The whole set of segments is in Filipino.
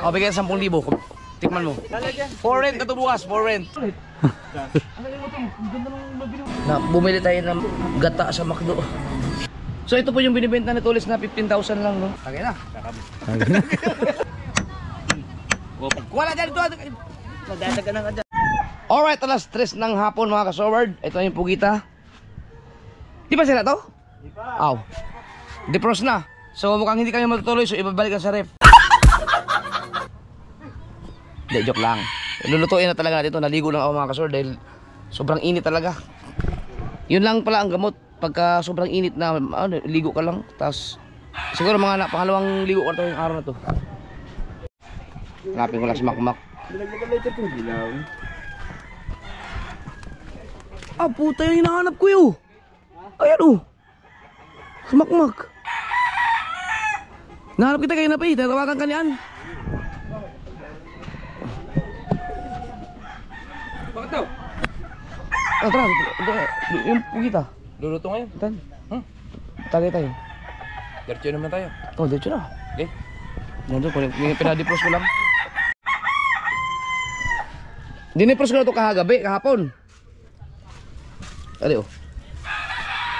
O, bigyan 10,000. Tikman mo. For rent na to bukas, for rent. Bumili tayo ng gata sa McDo. So ito po yung binibenta na tulis na 15,000 lang, no? Tagay na. Wala dyan ito. Nadadaga na ka dyan. Alright, alas 3 ng hapon mga kasoward. Ito yung pugita. Di ba sila to? Di pa. Aw. Defrost na. So mukhang hindi kami matutuloy, so ibabalikan sa ref. Hindi, joke lang. Lulutuin na talaga natin ito. Naligo lang ako mga kasoward dahil sobrang init talaga. Yun lang pala ang gamot. Pagka sobrang init na, ligo ka lang. Tapos siguro mga pangalawang ligo ko ito yung araw na to. Hanapin ko lang si Makmak. Ah, puta yung hinahanap ko yun. Ayan o. Si Makmak. Nahanap kita kayo na pa eh. Tatawagan ka niyan. Bakit daw? Ah, tara. Yung pugita. Luluto ngayon. Tan. Tagay tayo. Diretso naman tayo. Oh, diretso na. Okay. Nandun ko. Pinadipros ko lang. Dinipros ko na ito kahapon. Ali oh.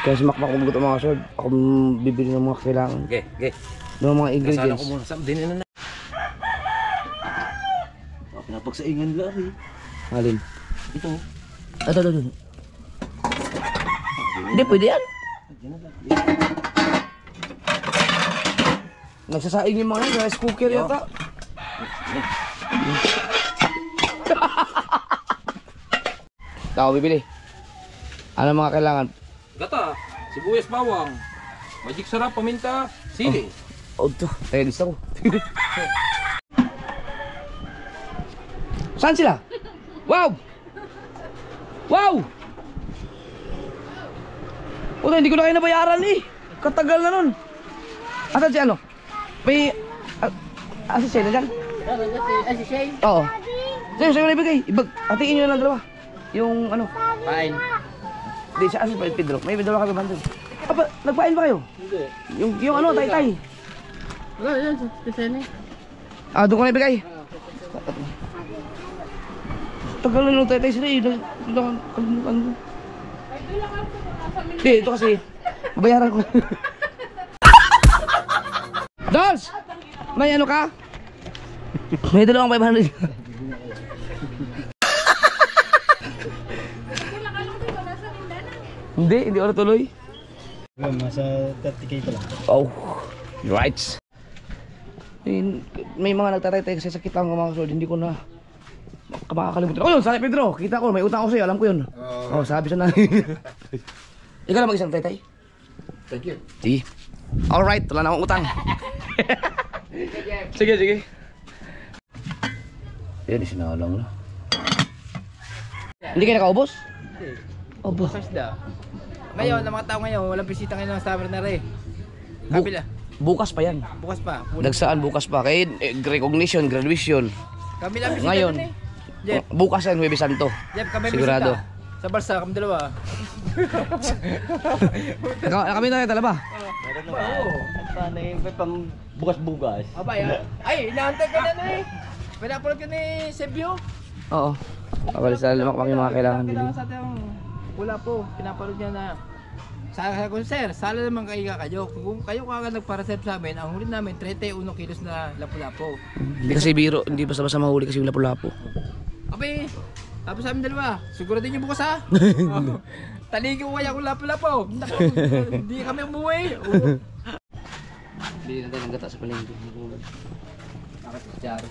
Kaya si Makmak magugot ang mga sword. Ako bibili ng mga kailangan. Okay, okay. Ng mga ingredients. Nasala ko muna. Din na. Pinapagsaingan lang eh. Alin? Ito. Ito. Hindi, pwede yan. Nagsasaing yung mga rice cooker yata. Ako bibili. Ano mga kailangan? Gata, sibuyas, bawang, magic sarap, paminta, sili. Oh, ito. Tenis ako. Saan sila? Wow! Wow! Puta, hindi ko na kayo nabayaran eh. Katagal na nun. Asan si ano? May... Asan siya na dyan? Si Shay? Oo. Sa'yo na ibigay. Hatiin nyo lang dalawa. Yung ano? Pain. Hindi, siya asan pa yung Pedro. May dalawa kami bandun. Apa, nagpain ba kayo? Hindi. Yung ano, tay-tay. Wala, yan. Si Sene. Ah, doon ko na ibigay. Tagal na nung tay-tay sila eh. Kalimutan ko. Hindi, ito kasi. Babayaran ko. Dolls! May ano ka? May dalawang 500. Hindi ako natuloy. Nasa 30k pa lang. Oh, right. May mga nagtatay-tay kasi sakit lang mga kasod. Hindi ko na makakalimutan. Oh yun, San Pedro. Kita ko, may utang ako sa'yo. Alam ko yun. Oh, sabi siya na. Ikaw na mag-isang tay-tay. Thank you. Sige. Alright, wala na akong utang. Sige. Yan, isinalang na. Hindi kayo nakaubos? Hindi. Obo. Bukas daw. Ngayon, ang mga tao ngayon, walang bisita ngayon ng summer na rin. Bukas pa yan. Bukas pa. Nagsaan bukas pa. Kaya recognition, graduation. Kami lang bisita Ngayon. dun eh. Jeff. Bukas yan, Huwebes Santo. Jeff, kami Sigurado. bisita. Sa Barsa, kami dalawa. Kami na tala ba? Meron naman. Oo. Paano yung may pang bukas-bukas? Abay, ay, inaantay ka na na eh. Pinapalot ka ni Sebio. Oo. Pagalis na lumakmak yung mga kailangan din. Sa ating wala po, pinapalot niya na. Sabi ko, sir, sala naman kayo. Kung kayo kagad nagpa-reserve sa amin, ang huli namin 31 kilos na lapu-lapu. Hindi kasi biro, hindi basta-basta mahuli kasi yung lapu-lapu. Abay, tapos sa amin dalawa, siguro din yung bukas ha. Taligo kaya kung lapu-lapu. Hindi kami umuwi. Bili natin ng gata sa palengke. Bakit si Charo?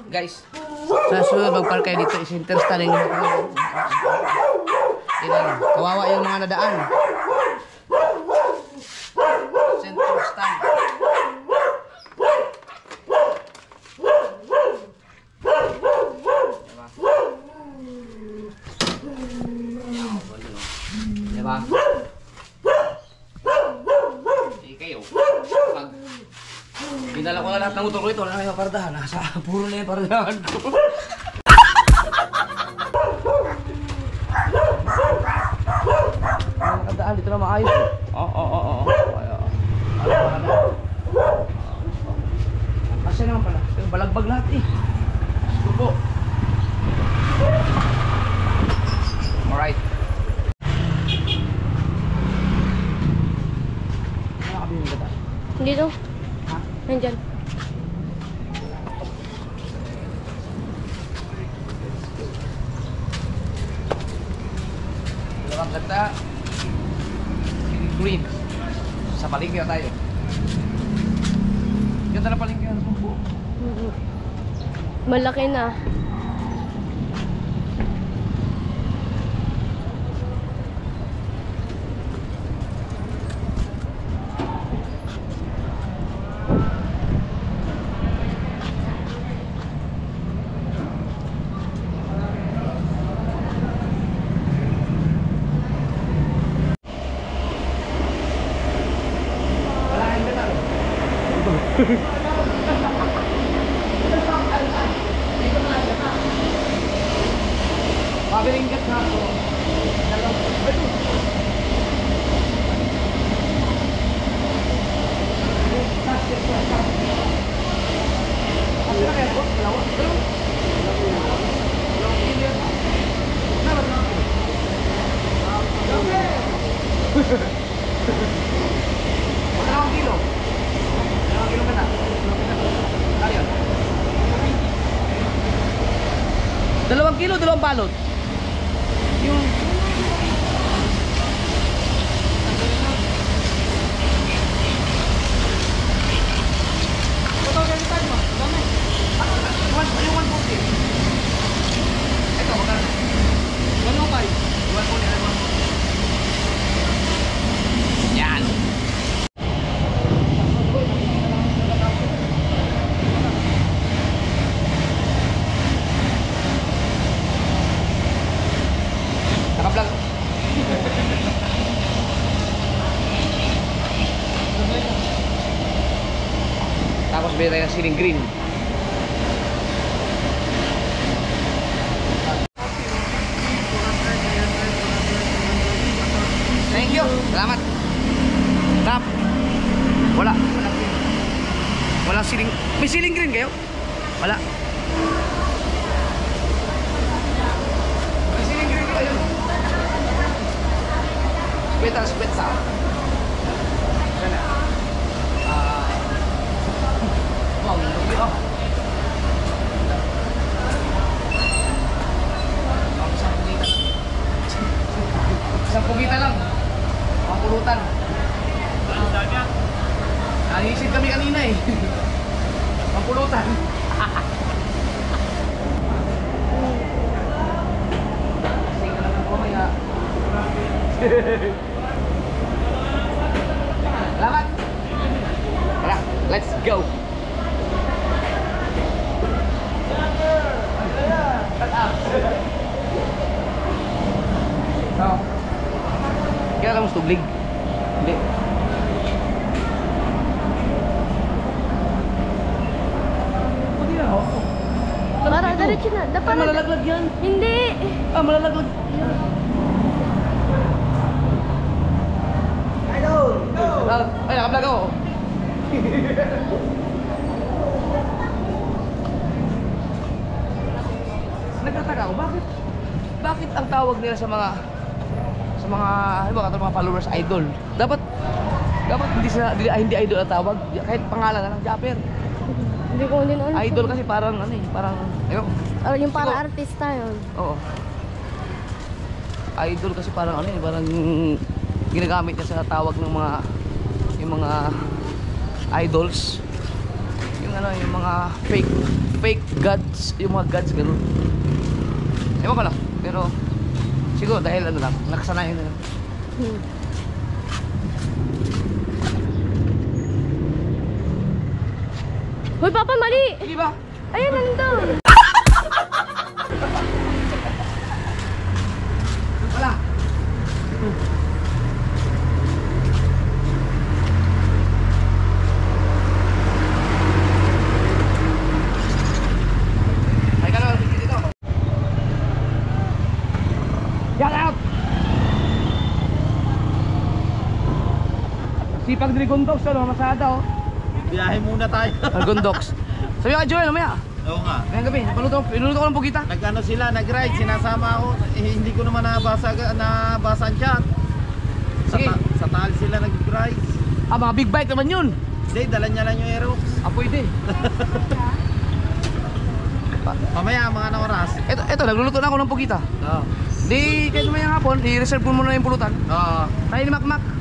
Guys, sa sunod magpark kayo dito is Interstan yung kawawa yung mga nadaan. Interstan. Diba? Kayo. Pag dinala ko na mga lahat ng motor ko ito, wala na yung pardahan. Nasa puro na yung pardahan ko. Nakadaan dito na maayos. Oo. Kasi naman pala. Pero balagbag lahat eh. Tupo. Alright. Nakakabili ka ba? Dito. Ha? Nandyan. Ang ganda. Green. Sa palengke na tayo. Ganda na palengke na sumpo. Malaki na. Pabiringgat na ako. Dalawang kilo. Dalawang kilo ka na. Ano yun? 2 kilo, 2 balot. Yung ito, ganyan tayo mo. Dami. Yung 140. Ito, magkano? 105. 140. Yan. Naka-vlog. Tapos bili tayo ng siling green. Thank you. Salamat. Tap. Wala. Walang siling. May siling green kayo? Wala. May siling green kayo? Split ang split sa. Sana. Wow, lugi oh. Isang pugita lang. Ang pulutan. Nahisid kami kanina eh. Ang pulutan. Kasing ka naman po kaya. Salamat. Tara, let's go. Kaya ka mas tublig? Hindi. Pwede na ako. Para, diretso na. Ay, Dapat malalaglag yan. Hindi. Ah, malalaglag. Ay, nakablog ako. Nagtataka ako, bakit ang tawag nila sa mga halimbawa katulad mga followers idol? Dapat hindi idol ang tawag, kahit pangalan na lang, Japper. Hindi ko din alam. Idol kasi parang ano eh, parang ayun. Yung para artista yun. Oo. Idol kasi parang ano eh, parang ginagamit niya sa tawag ng yung mga idols. Yung ano, yung mga fake gods, yung mga gods gano'n. Ewan ko lang, pero siguro dahil ano lang, nakasanayan na lang. Hoy, Papa, mali! Hindi ba? Ayan, nandun! Wala. Sipag Dragon Dogs, ano, masada oh. Biyahe muna tayo. Dragon Dogs. Sabi ka Joel, mamaya. Oo nga. Ngayong gabi, pinuluto ko ng pugita. Nag-ano sila, nag-ride, sinasama ako. Hindi ko naman nabasan dyan. Sige. Sa tali sila nag-ride. Ah, mga big bike naman yun. Hindi, dala niya lang yung Aerox. Ah, pwede. Mamaya, mga na oras. Ito, nagluluto na ako ng pugita. Oo. Di, kahit mamayang hapon, i-reserve ko muna yung pulutan. Oo. Tayo ni Makmak.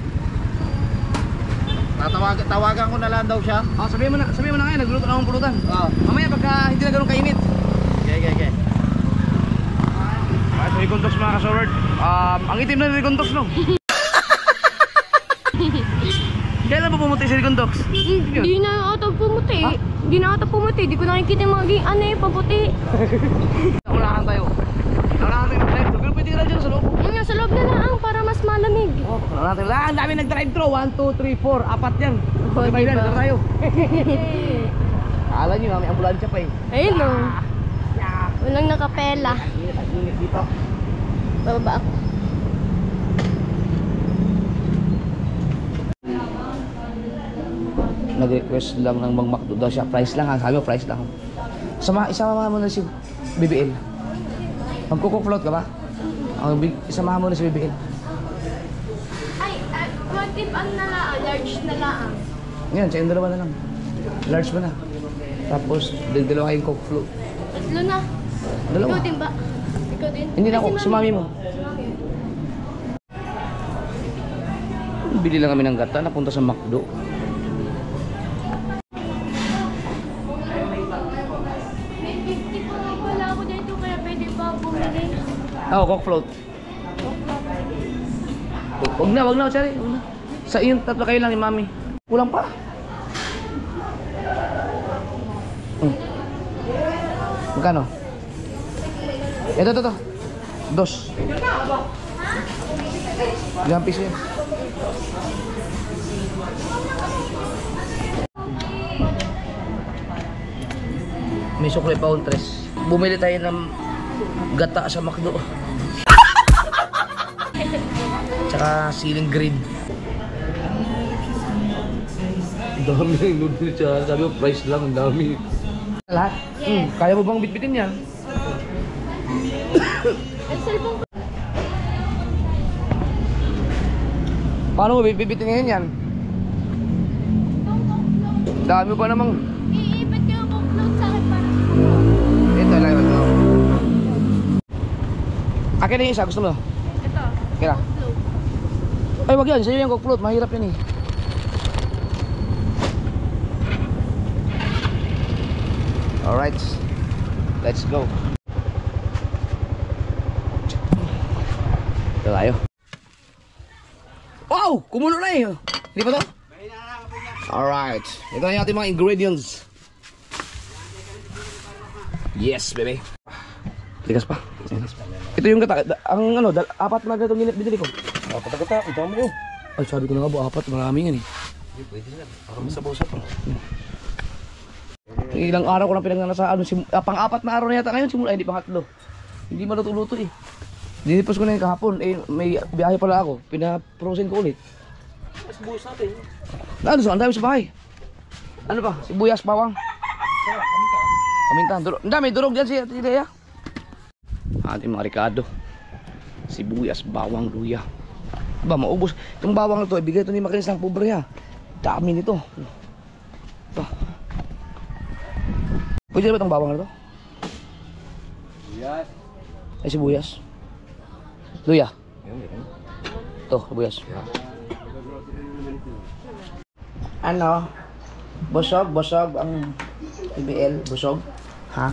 Tawagan ko na lang daw siya. Oh, sabihin mo na ngayon, nagluluto na akong pulutan. Oo. Mamaya pagka hindi na ganun kainit. Okay. Ah, so Dragon Dogs mga ka-sword. Ang itim na Dragon Dogs, no? Kailan ba pumuti si Dragon Dogs? Hindi na ata pumuti. Hindi na ata pumuti. Di ko nakikita yung mga ano eh, paputi. Ulangan tayo. Ulangan tayo mag-drive thru. Pero pwede ka na dyan sa loob. Yun nga, sa loob na lang para mas malamig. Oh, ulangan tayo. Ang dami nag-drive thru. 1, 2, 3, 4. Apat yan. Oh, Diba diba? ilan? Tayo. Akala nyo, may ambulansya pa eh. Ayun o. Walang nakapela. Ang init dito. Bababa ako. Nag-request lang ng Mang Macdo daw siya. Price lang ha. Sabi mo, price lang. Isama mo na si BBL. Magkukuk-float ka ba? Isamahan mo na si BBL. Ay, what if ang nalaan? Large nalaan. Ngayon, sa dalawa na lang. Large mo na. Tapos, dalawa kayong coke float. Tatlo na. Dalawa. Ikaw din ba? Ikaw din? Hindi na ako. Si mami mo. Si mami. Bili lang kami ng gata. Napunta sa Macdo. May 50 pa nga pala ako dito kaya pwede ba bumili? Oo, coke float. Huwag na, Chari. Huwag na. Sa iyo, tatlo kayo lang ni mami. Kulang pa. Magkano? Ito. Dos. Ilang piso yan? May sukli pa tres. Bumili tayo ng gata sa Macdo. Tsaka siling green. Dami ng noodles siya. Sabi mo, price lang. Ang dami. Lahat? Yes. Kaya mo bang bitbitin yan? Ang cellphone ko. Paano mo bitbitin ngayon yan? Dami pa namang... Iipit ko yung upload sa akin para Ito lang ito. Akin na yung isa. Gusto mo? ito. Kira. Upload. Ay, wag yan. Sa'yo yung coke float. Mahirap yan eh. Alright. Let's go. Ito tayo. Wow! Kumulo na eh. Hindi pa to? Alright. Ito na yung ating mga ingredients. Yes, baby. Tigas pa. Ito yung gata. Ang ano, apat na gatong binili ko. Apat na gata. Ito mo yun. Ay, sabi ko na nga po, apat. Marami yan eh. Pwede na. Para masabaw-sabaw. Ilang araw ko lang pinagnanasaan. Pang-apat na araw na yata ngayon. Simula, hindi pang-hatlo. Hindi maluto-luto eh. Dinipos ko na yung kahapon. Eh, may biyahe pala ako. Pina-frozen ko ulit. Mas buhos natin. Ano sa? Ang dami sa bahay. Ano pa? Sibuyas, bawang. Paminta. Ang dami. Durog dyan si Lea. Ating mga Ricardo. Sibuyas, bawang, luya. Ba, maubos. Itong bawang na to, ibigay ito ni Makinis ng pobre ha. Dami nito. Ito. Pwede ba itong bawang na to? Yes. Ay, sibuyas. Luya. Ito, sibuyas. Ano? Busog ang BBL. Busog? Ha?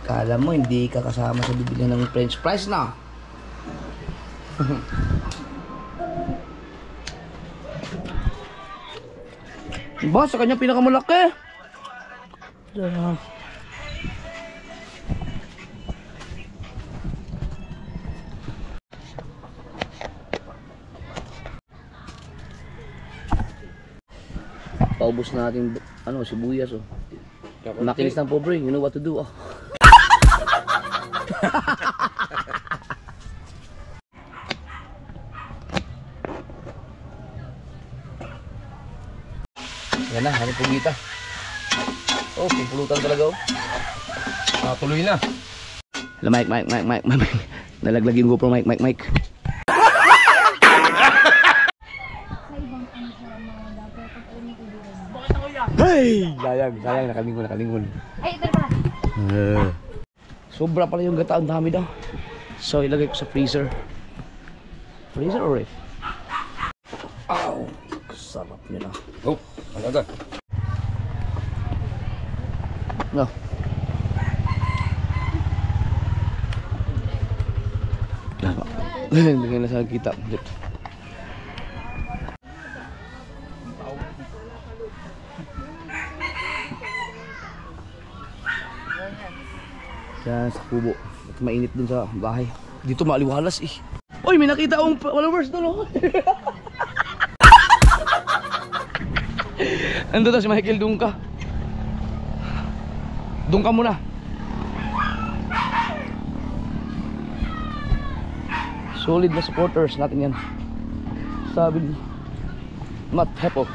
Kala mo hindi ka kasama sa bibili ng french fries na? Ba, sa kanya pinakamalaki. Diyan. Paubos natin ano, sibuyas oh. Makinis ng pobre, you know what to do oh. Yan na, ano pugita. Oh, pupulutan talaga oh. Tuloy na. Hello, Mike. Nalaglag yung GoPro, Mike. Hey! Sayang, nakalingon. Ay, ito pala. Sobra pala yung gata, ang dami daw. So, ilagay ko sa freezer. Freezer or ref? Ow! Kasarap nila. Oh, alaga. No. Hindi ka na sa kita. Yan sa kubo. At mainit dun sa bahay. Dito maliwalas eh. Uy, may nakita akong followers doon oh. Ando to si Michael Dungka. Dungka muna. Solid na supporters natin yan. Sabi ni Matt Hepo.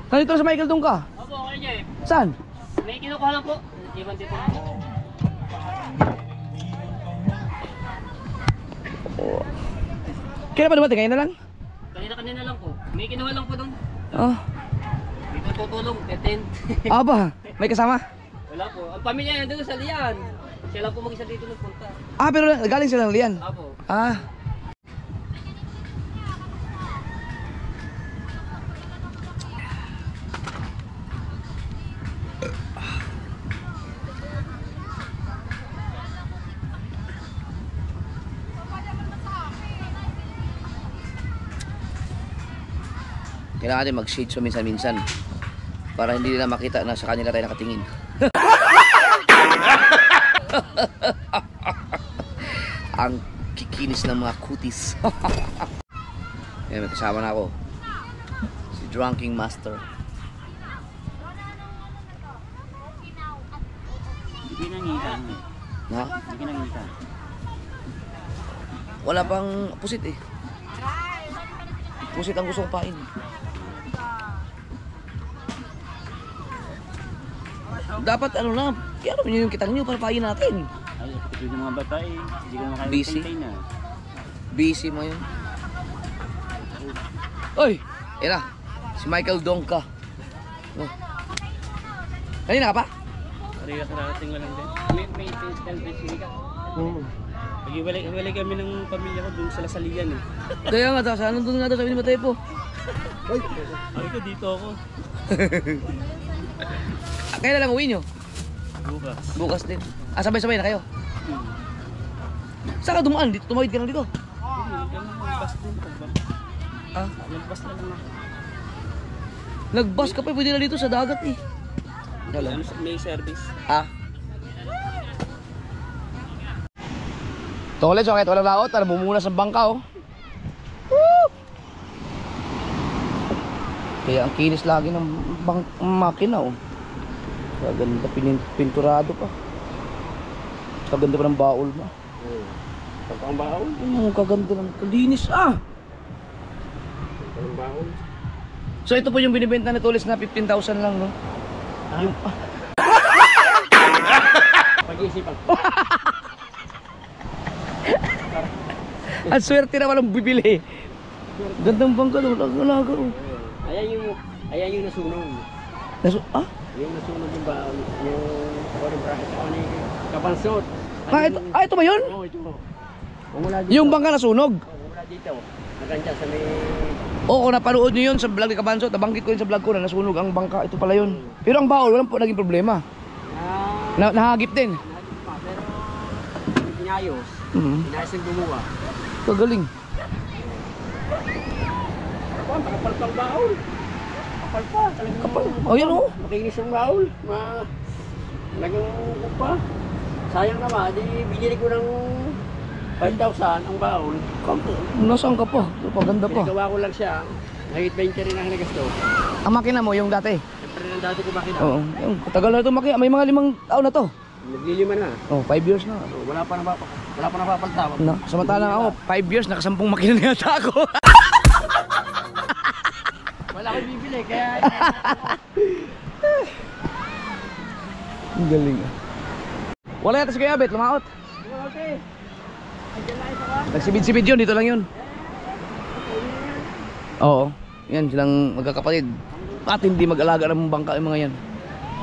Nandito sa Michael Dungka? Opo, okay niya eh. Saan? May kinukuha lang po. Iwan dito. Oh. Kailan pa dumating? Ngayon na lang? Kanina lang po. May kinuha lang po doon. Oh. Dito tutulong. 10. Aba, may kasama? Wala po. Ang pamilya niya doon sa Lian. Siya lang po mag-isa dito nagpunta. Ah, pero galing sila ng Lian? Opo. Ah. Kailangan natin mag-shade so minsan-minsan para hindi nila makita na sa kanila tayo nakatingin. Ang kikinis ng mga kutis. Ayan, may kasama na ako. Si Drunking Master. Hindi nangita. Na? Hindi nangita. Wala pang pusit eh. Pusit ang gustong pain. Dapat ano na, kaya ano yung kitang nyo para pain natin. Ay, kapatid ng mga bata eh. Hindi ko na Busy. na. Busy mo yun. Oy! Yan na, si Michael Dongka. Oh. Kanina ka pa? Karira karating lang din. May tendency ka. Oo. Pag-iwalay kami ng pamilya ko dun sa Lasalian eh. Kaya nga, tapos anong doon nga daw sabi ni Matay po? Ay ko dito ako. Kailan lang uwi nyo? Bukas. Bukas din. Ah, sabay-sabay na kayo? Saan ka dumaan? Dito, tumawid ka lang dito. Nagbas din. Ah? Nagbas na lang ako. Nagbus ka pa, pwede na dito sa dagat eh. Dala. May service. Ah? Tolet, so kahit walang laot, bumuna sa bangka oh. Woo! Kaya ang kinis lagi ng makina oh. Kaganda, pinturado pa. Kaganda pa ng baul na. Pagkang baon. Kaganda ng kalinis ah! Pagkang baon. So ito po yung binibenta ni Toles na 15,000 lang no? Yung... Pag-iisipan. Ang swerte na walang bibili. Gandang bangka no, laga oh. Ayan yung nasunog. Ah? Yung nasunog yung baon. Yung body bracket ako ni Kapansot. Ito ba yun? Oo, ito. Umula dito. Yung bangka nasunog? Umula dito. Nagandyan sa may... Oo, napanood nyo yun sa vlog ni Kabanso. Nabanggit ko yun sa vlog ko na nasunog ang bangka. Ito pala yun. Pero ang baul, walang po naging problema. Nahagip din. Pero pinayos. Pinayos yung gumawa. Kagaling. Kapal pang baon. Kapal pa. Kapal. Oh, yan oh. Makinis yung baon. Naging pa. Sayang naman. Di binili ko ng 5,000 ang baon. Nasaan ka pa? Paganda pa. Pinagawa ko lang siya. Nagit 20 rin ang nagasto. Ang makina mo, yung dati? Siyempre nang dati ko makina. Oo. Yung tagal na ito makina. May mga 5 taon na to. Maglilima na. Oh, 5 years na. Wala pa napapalta. No, samantalang ako, 5 years, nakasampung makina na yata ako. Wala akong bibili, kaya... Ang galing ah. Wala yata si Kuya Abet, lumaot. Okay. Andiyan lang isa ka. Nagsibid-sibid yun, dito lang yun. Oo, yan silang magkakapatid. At hindi mag-alaga ng bangka yung mga yan.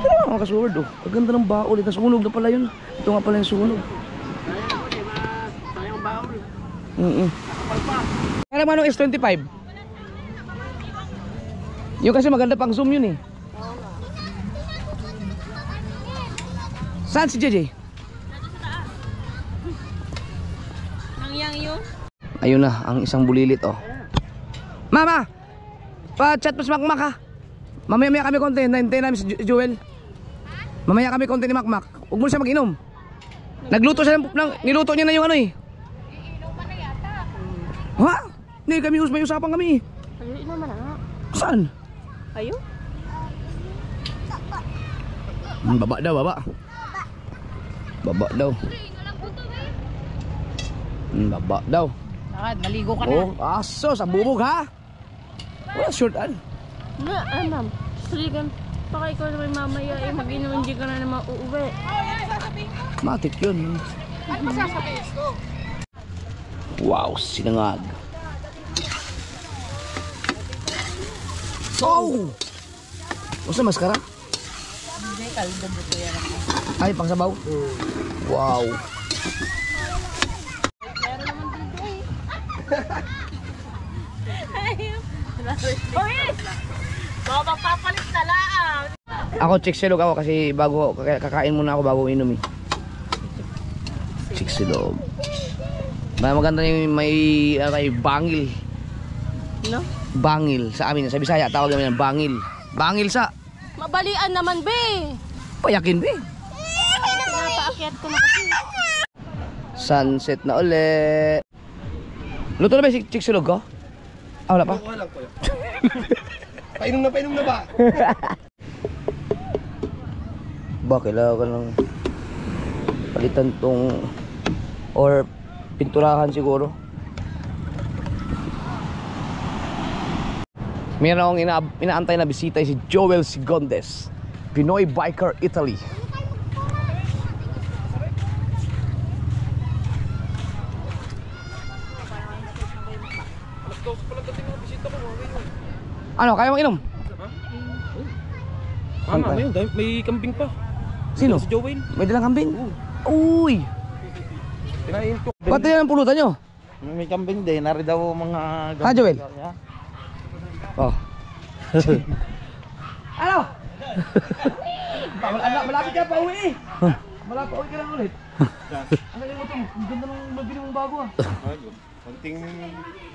Ano mga kasuward oh, ang ganda ng baon. Nasunog na pala yun. Ito nga pala yung sunog. Sayang baon. Nakapal pa. Kaya naman yung S25. Yung kasi maganda pang zoom yun eh. Saan si JJ? Nangyang yun? Ayun na, ang isang bulilit oh. Mama! Pa-chat pa si Makmak ha. Mamaya kami konti, nahintayin namin si Joel. Mamaya kami konti ni Makmak. Huwag mo siya mag-inom. Nagluto siya niluto niya na yung ano eh. Iinuman na yata. Ha? Hindi kami may usapan kami. Iinuman na nga. Saan? Ayun? Baba daw, baba. Baba daw. Baba daw. Bakit? Maligo ka na. Oh, aso, sa bubog ha? Wala shortan. Na, ma'am. Saligan. Baka ikaw naman mamaya eh. Mag-inom, hindi ka na naman uuwi. Matik yun. Ano masasabihin ko? Wow, sinangag. Oh! Masa maskara? Hindi, kaldo mo ko yan. Ay, pang sabaw? Wow. Meron naman dito eh. Oy! Baba papalit na lang. Ako chiksilog ako kasi bago kakain muna ako bago inom eh. Chiksilog. Maganda yung may bangil. No? Bangil sa amin sa Bisaya tawag namin yan bangil. Bangil sa Mabalian naman, be. payakin be. Pinapaakyat ko na kasi. Sunset na uli. Luto na ba yung chiksilog ko? Ah, wala pa? Wala ko. Painom na ba? Ba, kailangan ng palitan tong or pinturahan siguro. Meron akong inaantay na bisita si Joel Sigondes, Pinoy Biker Italy. Ano, kaya mong inom? Mama, may kambing pa. Sino? Si Joel. May dalang kambing? Uy! Kinain ko. Pati yan ang pulutan nyo? May kambing din, nari daw mga... Ha, Joel? Oh. Ano? Malapit ka pa uwi eh. Malapit uwi ka lang ulit. Ano yung ito? Ang ganda ng mabili mong bago ah. Konting...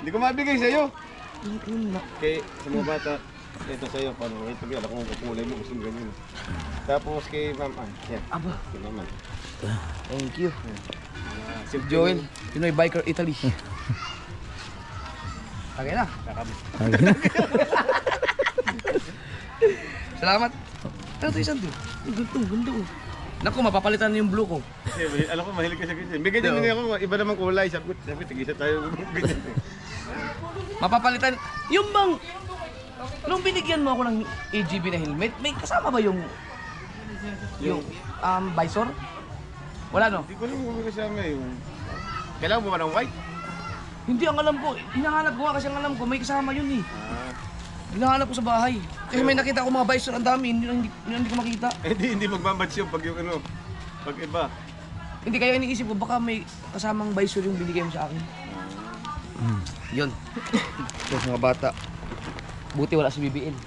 Hindi ko mabigay sa'yo. Kay sa mga bata, ito sa'yo, paano? Ito kaya, kung kukulay mo, gusto ganyan. Tapos kay mama, yan. Aba. Kay mama. Thank you. Si Joel, Pinoy Biker Italy. Okay na. Salamat. Ano ito isang to? Ang ganda oh. Naku, mapapalitan na yung blue ko. Kasi alam ko, mahilig ka sa ganyan. Bigyan din niya ako, iba namang kulay. Sabi ko, tig-isa tayo. Ganyan. Mapapalitan. Yung bang, nung binigyan mo ako ng AGV na helmet, may kasama ba yung visor? Wala no? Hindi ko alam kung kasama yung... Kailangan mo ba ng white? Hindi, ang alam ko. Hinahanap ko nga kasi ang alam ko, may kasama yun eh. Hinahanap ko sa bahay. Kasi may nakita ko mga visor, ang dami, hindi ko makita. Hindi magmamatch yung pag yung ano, pag iba. Hindi, kaya iniisip ko, baka may kasamang visor yung binigay mo sa akin. Yun. Yung mga bata. Buti wala si BBN.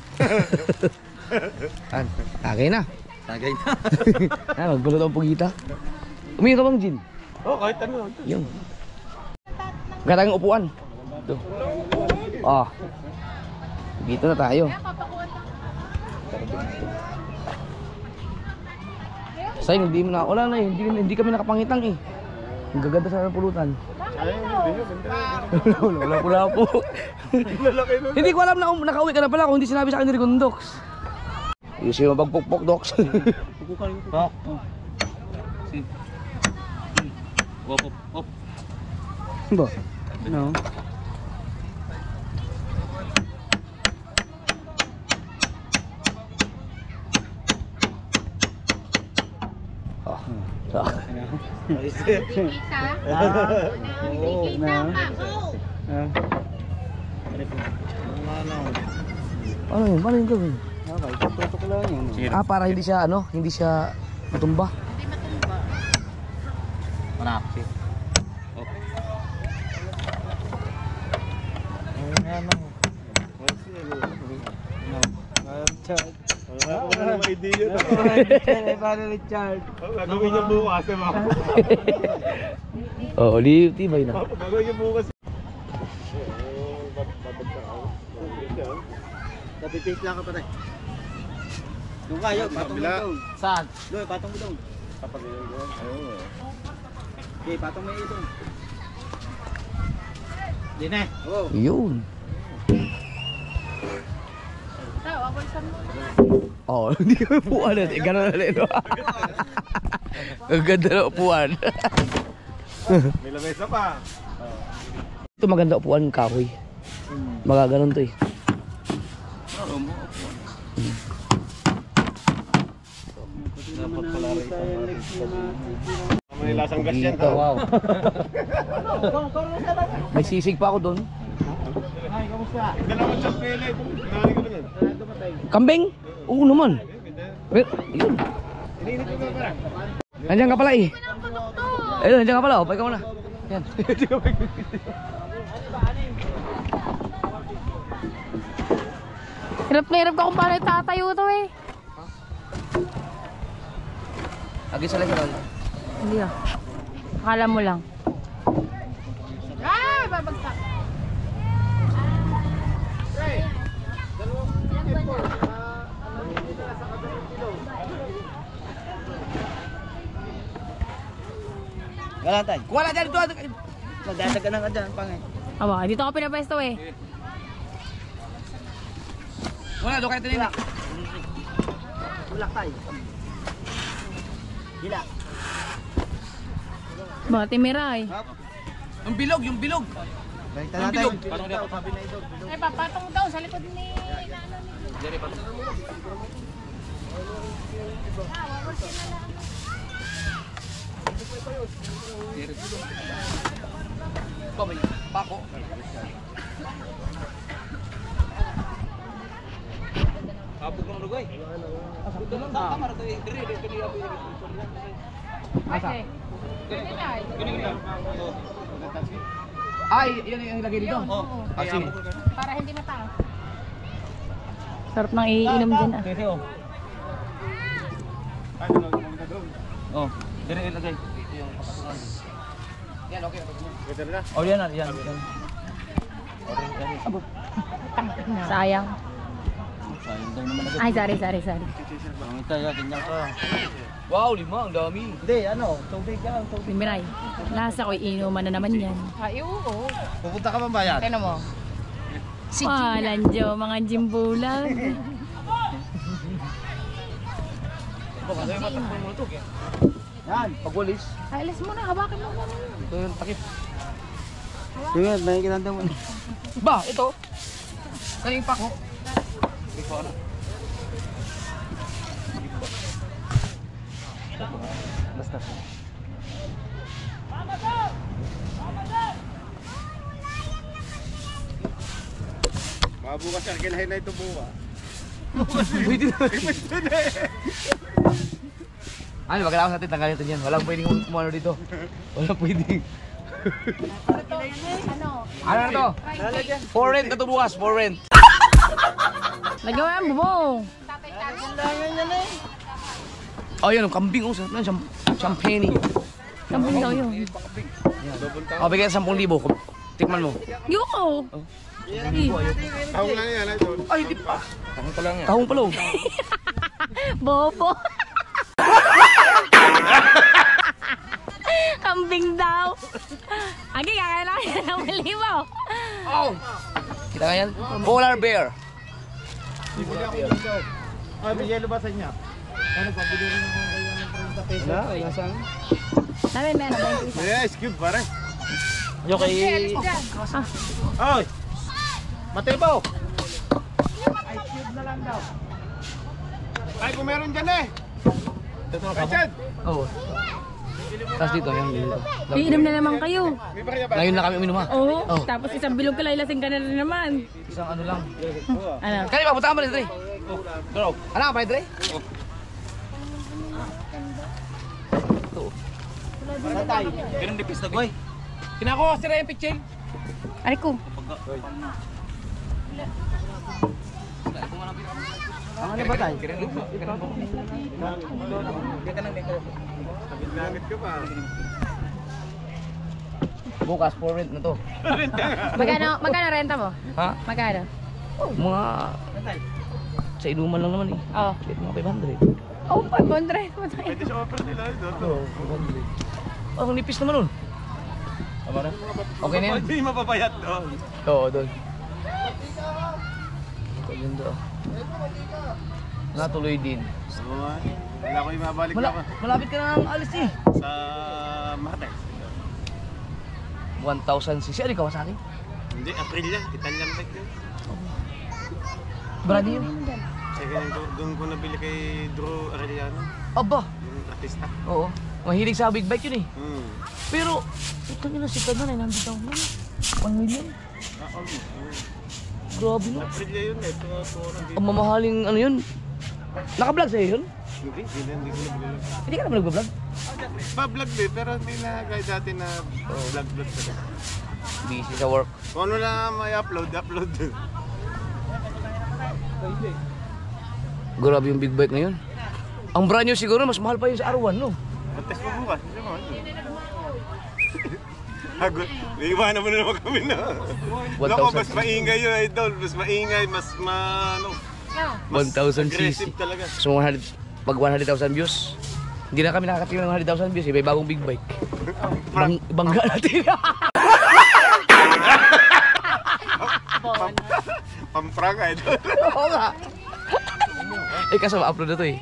Tagay na. Tagay na. Magbalot ang pugita. Umiyak ka bang gin? Oo, kahit ano. Yun. Ganda ng upuan. Ito. Ah. Dito na tayo. Sayang, hindi mo na. Wala na eh. Hindi kami nakapangitang eh. Ang gaganda sa pulutan. Wala po. Hindi ko alam na nakauwi ka na pala kung hindi sinabi sa akin ni Rigondox. Yung siya mapagpukpok, Dox. Op, op, op. Ba? No. Oh. Ano yun? Paano yung gawin? Tutok lang yun. Ah, para hindi siya ano, hindi siya matumba. Manapsi. Wala naman idea. Paano Richard? Gagawin niya bukas, diba? Oo, di tibay na. Gagawin niya bukas. Napipis lang ka pa tayo. Doon kayo, patong mo Kabila. doon. Saan? Doon, patong mo doon. Okay, patong mo yun doon. Di na. Oo. Yun. Oh, hindi ko upuan natin. Gano'n na rin. Ang ganda na upuan. May lamesa pa. Ito maganda upuan ng kahoy. Magaganon to eh. May lasang gas yan. Dito, wow. May sisig pa ako doon. Dalawang siyang pele. Nari ko doon. Kambing? Oo naman. Pero, yun. Nandiyan ka pala eh. Ayun, nandiyan ka pala. O, paika mo na. Yan. Hirap na hirap ka kung paano itatayo to eh. Lagi sa lagi. Hindi ah. Akala mo lang. Ah! Babagsak! Galantay. Kuha na dyan ito. Nagdadagan ka dyan, pangay. Aba, dito ako pinapesto eh. Wala, doon kayo tinili. Ulak tayo. Gila. Ba, timiray. Yung bilog, yung bilog. Balik Yung bilog. Eh, papatong daw sa likod ni Pamay, pako. Abog ng lugay. Kamar to dire dire Asa? Ay, yun yung ilagay dito. Oh, Ah, sige. Para hindi mataas. Sarap nang iinom dyan ah. Kasi oh. Oh, dire ilagay. Yan, okay. Pwede na. Oh, yan. Sayang. Sayang daw naman agad. Ay, sorry. Ang kaya ganyan ka. Wow, 5, ang dami. Hindi, ano, tubig yan, tubig. Timiray. Lasa ko iinuman na naman yan. Ay, oo. Pupunta ka ba ba yan? Tignan mo. Lanjo, mga jimbulag. Yan. Pagwalis. Ay, alis mo na. Hawakan mo na. Ito yung takip. Yung yan, may kinanda mo. Ba, ito. Kaling pako. Basta. Mabukas yan. Kailahin na ito buka. Pwede na. Ano, magkalakas natin, tanggalin ito dyan. Walang pwedeng kumano dito. Walang pwedeng. Ano? Ano na to? For rent na to bukas, for rent. Nagawa mo, bubong. Oh, yun, ang kambing. Oh, sarap na, champagne. Kambing daw yun. Oh, bigyan 10,000. Tikman mo. Yuko! Tahong lang yan. Ito. Ay, di pa. Tahong pa lang yan. Tahong pala. Bobo! Kambing daw. Agi, kakailangan yan ng malibo. Oh! Kita nga yan? Polar bear. Ay, may yelo ba sa inyo? Ano, pabili rin naman kayo ng printa. Wala saan. Namin meron 20 isa. May ice cube pare. Yung kay... Ay! Matibaw! Ay, kung meron dyan eh! Ay, Chad! Oo. Tapos dito, yan dito. Iinom na naman kayo. May barya ba? Ngayon na kami uminom ha. Oo. Oh. Tapos isang bilog ka lasing ka na rin naman. Isang ano lang. Ano? Kaya ba, punta ka ba rin, Dre? Bro. Ano ka pa, Dre? Ganun dipis na boy. Kinako si Ryan Pichel. Aray ko. Ano ba tayo? Langit ka pa. Bukas, for rent na to. Magkano renta mo? Ha? Magkano? Mga... Sa inuman lang naman eh. Oh. Mga 500. Oh, 500. Pwede sa offer nila. Oo, 500. Oh, ang nipis naman nun. Tama na? Okay na yan? Hindi mapapayat doon. Oo, doon. Kaganda. Natuloy din. Oo, wala ko yung mabalik na ako. Malapit ka na ng alis eh. Sa Martes. 1,000cc. Ano ikaw sa akin? Hindi, April yan. Italian bike yun. Brady yun. Second hand ko, doon ko nabili kay Drew Arellano. Aba. Yung artista. Oo. Mahilig sa big bike yun eh. Pero, ito nyo na si Kanan ay nandito ako na. 1 million. Grabe no. April yun eh. Ito, Ang mamahaling ano yun. Naka-vlog sa'yo yun? Hindi ko nabili. Hindi ka naman nagbablog? Pa-vlog din, pero hindi na guys dati na vlog talaga. Busy sa work. Kung ano na may upload din. Grabe yung big bike na yun. Ang brand new siguro mas mahal pa yun sa R1 no? Kontes mo bukas. Hindi mo. Hagot. Iiwanan mo na naman kami na. 1,000 Loko, mas maingay yun, idol. Mas maingay, mas ano. 1,000cc. Aggressive talaga. So pag 100,000 views, hindi na kami nakakatingin ng 100,000 views. May bagong big bike. Bangga natin. Pamprang, idol. Oo nga. Eh kaso ma-upload na to eh.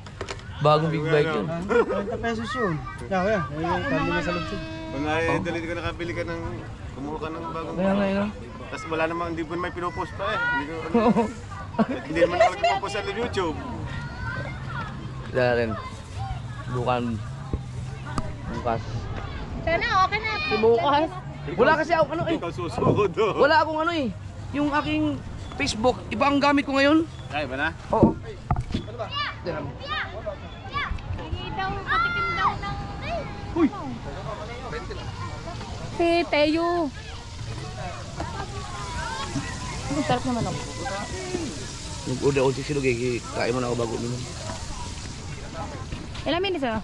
Bagong big bike yun. 30 pesos yun. Kaya, kami na sa lubsig. Kung idol, hindi ko nakabili ka ng, kumuha ka ng bagong Kaya nga yun. Tapos wala namang, hindi ko may pinopost pa eh. Hindi naman ako nagpo-post sa YouTube. Kita natin. Bukas. Sana okay na. Bukas. Wala kasi ako ano eh. Ikaw susunod oh. Wala akong ano eh. Yung aking Facebook, iba ang gamit ko ngayon. Ay, ba na? Oo. Si Teo. Ang sarap naman ako. Nag-order ako si Silog eh. Kain mo na ako bago uminom. Ilang minutes ah?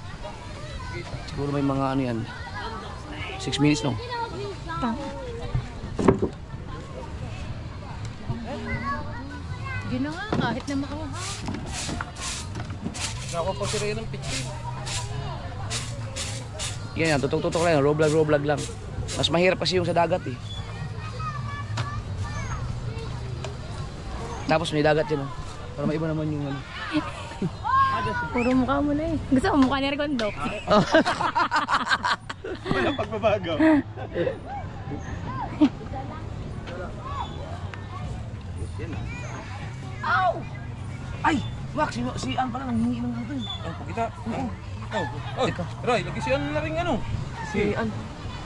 Siguro may mga ano yan. 6 minutes no? Hindi na nga, kahit na makawa. Nako po si Ryan Pichel. Yan yan, tutok-tutok lang. Raw vlog lang. Mas mahirap kasi yung sa dagat eh. Tapos may dagat yun oh. Para maiba naman yung ano. Puro mukha mo na eh. Gusto mo mukha ni Recondo? Walang pagbabago. Ay! Wak! Si Ann pala nanghingi ng ano eh. Oh, kita. Oh, Roy, lagi si ano na rin ano. Si Ann.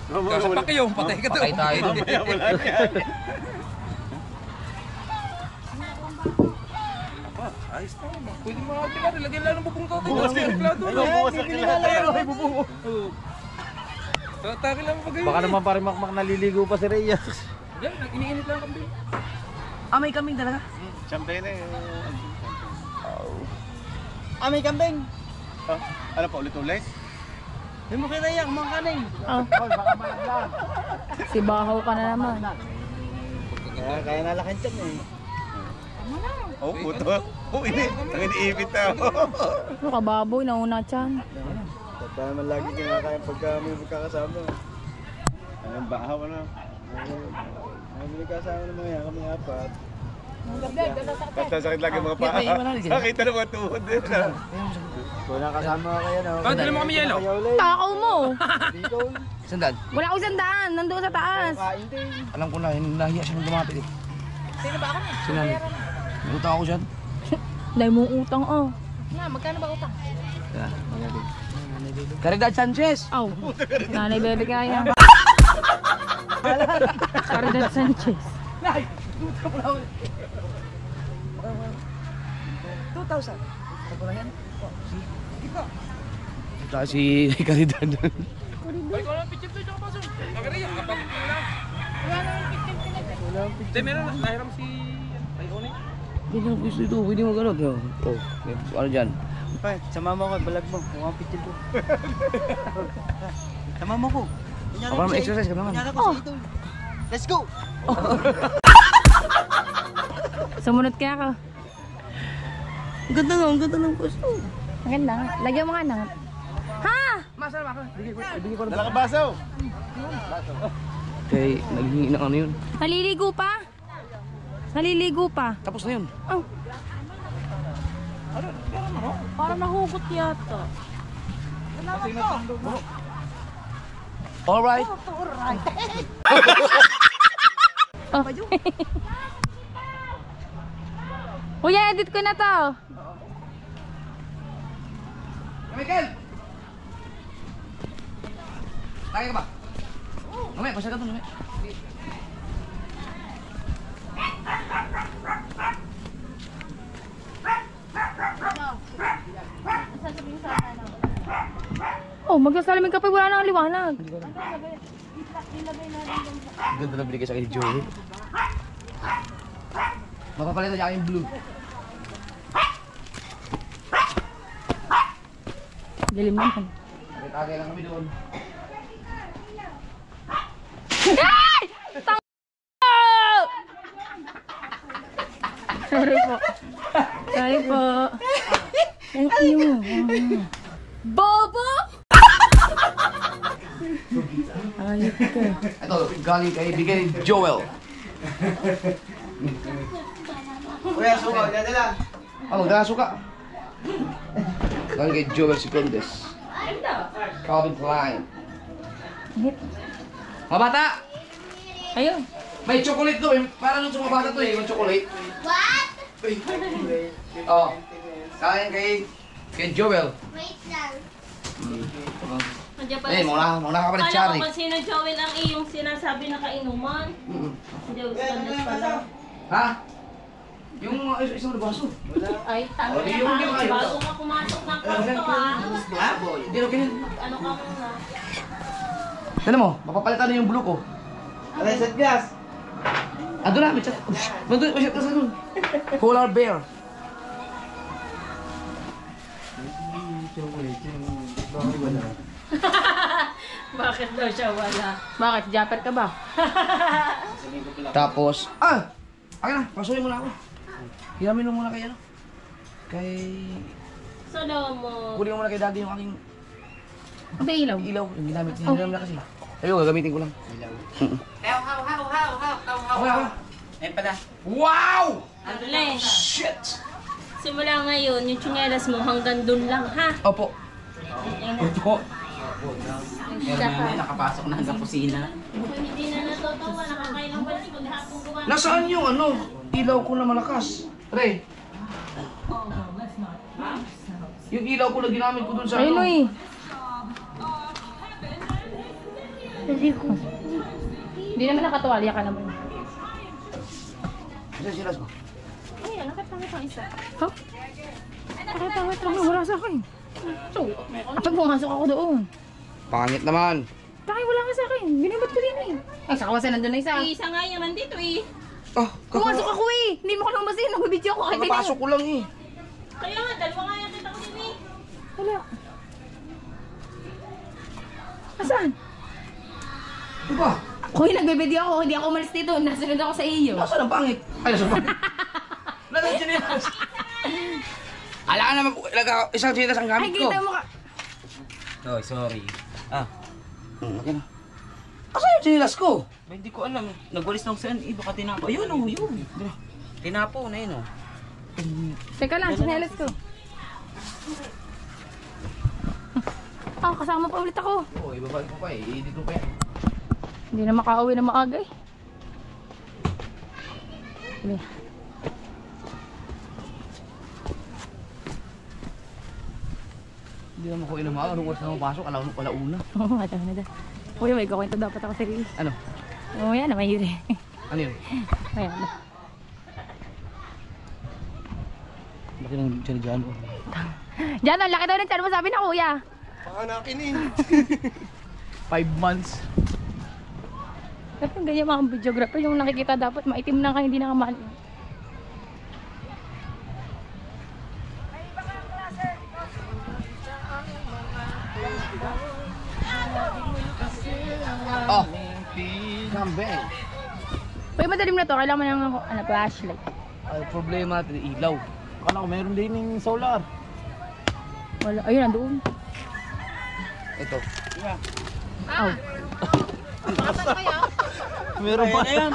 Kasapak kayo, patay ka to. Patay tayo doon. Wala yan. Ayos na. Pwede mga kilala, lagyan lang ng bubong to. Bukas na reklado. Bukas na kilala. Taki lang pag Baka naman pare makmak naliligo pa si Rhea. yan, iniinit lang kami. Ah, may kambing talaga? Champagne eh. May kambing. Ano pa, ulit-ulit? Hindi mo kaya yan, kumangkanin. Oh. Baka malaglag. Si Bahaw ka na naman. Kaya nalakan dyan eh. Oh, puto. Oh, iniipit na ako. Ano ka baboy, nauna tiyan. Tata naman lagi kinakain pagka may magkakasama. Anong bahaw ano? May kasama ng mga yan, kami apat. Basta sakit lagi mga paa. Sakit na mga tuhod din. Wala kasama kayo, no? Ah, dali mo kami yelo. Takaw mo. Sandaan. Wala akong sandaan. Nandoon sa taas. Alam ko na, nahiya siya nung lumapit eh. Sino ba ako? Sino? Utang ako dyan. Dahil mong utang, oh. Na, magkano ba utang? Caridad Sanchez. Aw. Nanay bebe kaya. Caridad Sanchez. Nay! 2,000. Ito si Caridad. Ay, wala picture to, tsaka pasok. Nagariya, kapag lang. Hindi, meron na. Nahiram si... Ay, Onay. Hindi mo gusto ito, hindi mo ganun. Oh, ano dyan? Pa, sama mo ko, balag mo. Mukhang pitil ko. Sama mo ko. Ako naman, exercise ka naman. Kunyara ko sa ito. Let's go! Sumunod kaya ka. Ang ganda nga, ang ganda ng gusto. Maganda. Lagyan mo nga na. Ha? Masal ako. Bigay ko na. Dala ka baso. Kay, naghingi ng ano yun. Naliligo pa? Naliligo pa? Tapos na yun. Oh. Parang nahugot yata. Alright. Oh. Kuya, edit ko na to. Michael! Tagay ka ba? Mamaya, pasya ka doon. Mamaya. Oh, magsasalamin ka pa, wala nang liwanag. Ganda na binigay sa akin ni Joey. Mapapalitan niya yung blue. Dilim naman. Tagay lang kami doon. Ay! Tang... Sorry po. Sorry po. Thank you. Bobo! Ayop ka. Ito, galing kay bigay ni Joel. Kuya, suka. Dito lang. Ano, magdaraso ka? Galing kay Joel Secondes. Calvin Klein. Mga bata! Ayun. May chocolate doon. Para nung sa mga bata to eh, yung chocolate. What? Oh. Galing kay Joel. Nandiyan pala Eh, muna ka pa rin, Kala Chari. ko kung sino Joel ang iyong sinasabi na kainuman. Hindi, Candace pala. Ha? Yung isang baso. Ay, tama Oh, yung na ayos. bago ka pumasok ng kwarto Hindi na ganyan. Ano ka muna? Tignan mo, mapapalitan na yung blue ko. Reset gas. Ando na, may chat. Nandun, may chat ka sa doon. Polar bear. Bakit daw siya wala? Bakit? Japper ka ba? Tapos, akin na, pasuhin mo na ako. Hiramin mo muna kay ano. Kay... Solomon. Kunin mo muna kay daddy yung aking Hindi ilaw. ilaw. Yung ginamit na kasi. Ayun, gagamitin ko lang. Ilaw. How. Ayun pala. Wow! Arlen, Shit! simula ngayon, yung tsingelas mo hanggang dun lang, ha? Opo. Opo. May nakapasok na hanggang kusina. Kung hindi na natutuwa, nakakailang balas maghapong gumamit. Nasaan yung ano? Ilaw ko na malakas. Re. Yung ilaw ko na ginamit ko dun sa Ayun ano. eh. Hindi naman nakatuwalya ka naman. Saan silas mo? Ay, nakatangit ang isa. Ha? Nakatawit lang wala sa akin. So, pag pumasok ako doon. Pangit naman. Bakit wala ka sa akin? Binibat ko din eh. Ay, sa kawasan nandun na isa. Isa nga yung nandito eh. Ah, Pumasok ako eh. Hindi mo ko lang basin. Nagbibidyo ako. Nakapasok ko lang eh. Kaya nga, dalawa nga yung kita ko din eh. Wala. Saan? Diba? Kuya, nagbibidyo ako. Hindi ako umalis dito. Nasunod ako sa iyo. Nasaan ang pangit? Ay, nasaan pangit? Nasaan chinelas? Ala ka naman po, isang chinelas ang Ay, gamit ko. kita mo ka. Oh, sorry. Okay na. Asan yung chinelas ko? Hindi ko alam. Nagwalis ng saan. Baka tinapa. Ayun, oh, yun. Tinapo na yun, oh. Teka lang, sinelas ko. Ah, kasama pa ulit ako. Oo, ibabalik ko pa eh. Dito pa yan. Hindi na makauwi na maaga eh. Sige. Hindi naman ko inamaga. Anong oras na mapasok? Alauna. Oo, wala na dyan. Uy, may kakwento dapat ako sa Rili. Ano? Oo, yan na, mahiri. Ano yun? Ayan na. Laki ng dyan ko. Diyan, ang laki daw ng tiyan mo, sabi na kuya. Pakanakin eh. 5 months. Pero yung ganyan mga videographer, yung nakikita dapat maitim na kayo, hindi na kamali. Oh! Kambing. Uy, madalim na to, kailangan mo ng flashlight. Ay, problema natin, ilaw. Akala ko meron din yung solar. Wala, ayun, nandoon. Ito. Aw. Meron pa na yan.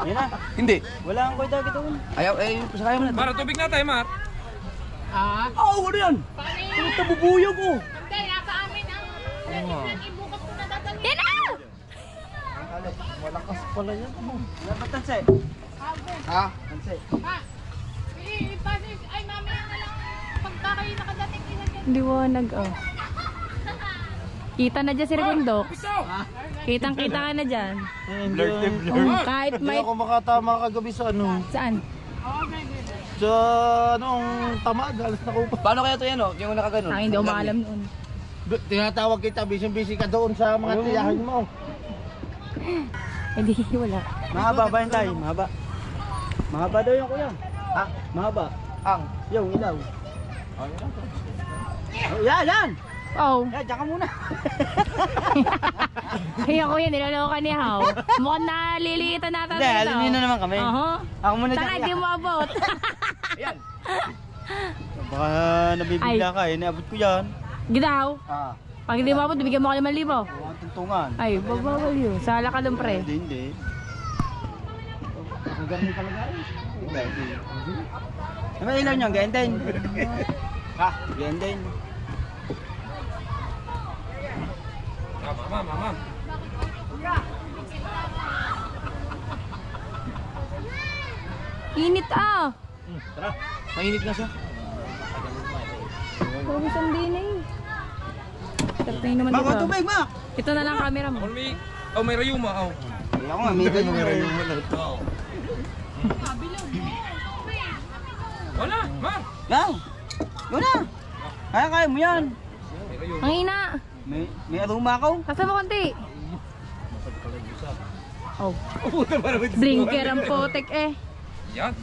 Yan na. Hindi. Wala kang koy dagi doon. Ayaw, pasakay mo na. Para tubig na tayo, Mar. Oo, ano yan? Ano tabubuyog ko? Yan na! Malakas pala yan. Dapat tanse. Ha? Tanse. Liwanag, oh. Kita na dyan si Regundok. Kitang-kita ka na dyan. Blur. Kahit Hindi may... ako makatama kagabi sa ano. Saan? Sa anong tamad. Alas na ko pa. Paano kaya ito yan, oh? Yung nakaganon? Hindi ko maalam noon. Tinatawag kita. Busy ka doon sa mga tiyahin mo. Hindi, wala. Mahaba ba yung tayo? Mahaba. Mahaba daw yung kuya. Ha? Mahaba. Ang. Yung ilaw. Yan! Oh. Yan, dyan ka muna. Kaya kuya, niloloko ni How. Mukhang naliliitan natin Hindi, alinin na naman kami. Ako muna Saka dyan. hindi mo abot. Baka nabibigla ka eh. Naabot ko yan. Gidaw. Ah. Pag hindi mo abot, bigyan mo ka 5,000. Mga tuntungan. Ay, babawal yun. Sala ka dun, pre. Hindi. Ang ganun talaga eh. Ano ba ilaw nyo? Genden? Ha? Genden? Mama. Init ah. Mainit na siya. Pawisan din eh. Tapos naman Mak, diba? tubig, Mak! Ito na lang camera mo. May rayuma, oh. Ako nga, may ganun nga rin yung Wala, Mar. Lang! Muna! Kaya mo yan! Ang ina. May aroma ako. Kasa mo konti. Oh. Drinker ang potek eh. Yan.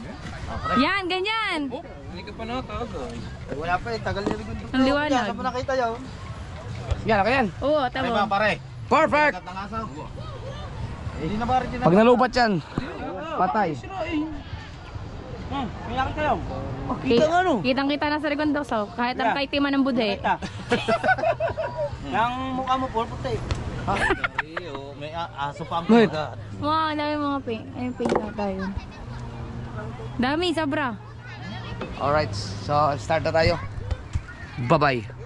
Yan, ganyan. Oh, hindi ka pa natagay. Wala pa eh, tagal na rin ko. Ang liwanag. Saan mo nakita yun? Yan, yan. Oo, tama. pare. Perfect! Hindi na ba rin Pag nalubat yan, patay. May yakin kayo. Kitang-kita na sa Regundok, so kahit ang kaitiman ng budhe. Yang mukha mo puti. Ha? May aso pa ang Wait. kagat. Wow, dami mga pink. Ayun, pink na tayo. Dami, sobra. Alright, so start na tayo. Bye-bye.